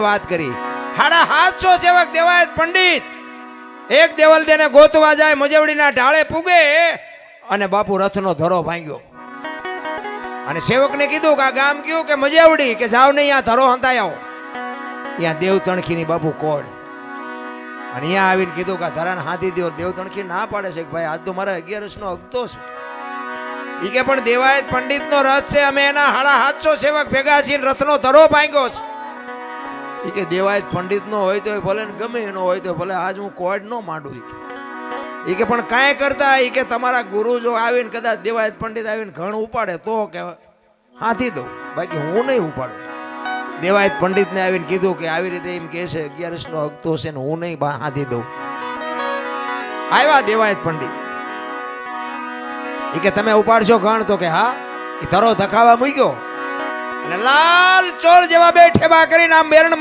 વાત કરી 750 સેવક દેવાયત પંડિત એક દેવલ દેને ગોતવા જાય, મજવડીના ઢાળે પૂગે અને બાપુ રથનો ધરો ભાંગ્યો અને સેવકને કીધું કે આ ગામ કયું કે મજવડી, કે જાવ ને અહીંયા ધરો હંતાઈ આવો. ત્યાં દેવ તણખીની બાપુ કોડ અને અહીંયા આવીને કીધું કે ધરાને હાથી દો. દેવ તણખી ના પાડે છે કે ભાઈ આજ તો મારા 11 નો હકતો છે. ઈ કે પણ દેવાયત પંડિત નો રથ છે, અમે એના 750 સેવક ભેગા છીએ, રથનો ધરો ભાંગ્યો છે. ઈ કે દેવાયત પંડિત નો હોય તો ભલે ને ગમે એનો હોય તો ભલે, આજ હું કોડ નો માંડું. ઈ કે પણ કાંઈ કરતા, ઈ કે તમારા ગુરુ જો આવીને કદાચ દેવાયત પંડિત આવીને ઘણ ઉપાડે તો કે હાથી દઉં, બાકી હું નહીં ઉપાડું. દેવાયત પંડિત ને આવીને કીધું કે આવી રીતે એમ કે છે 11 નો હકતો છે ને હું નહીં હાથી દઉં. આવ્યા દેવાયત પંડિત, ઈ કે તમે ઉપાડશો ઘણ? તો કે હા. એ ધરો ધખાવા મૂક્યો અને લાલ ચોળ જેવા બે ઠેબા કરીને આમ મેરણ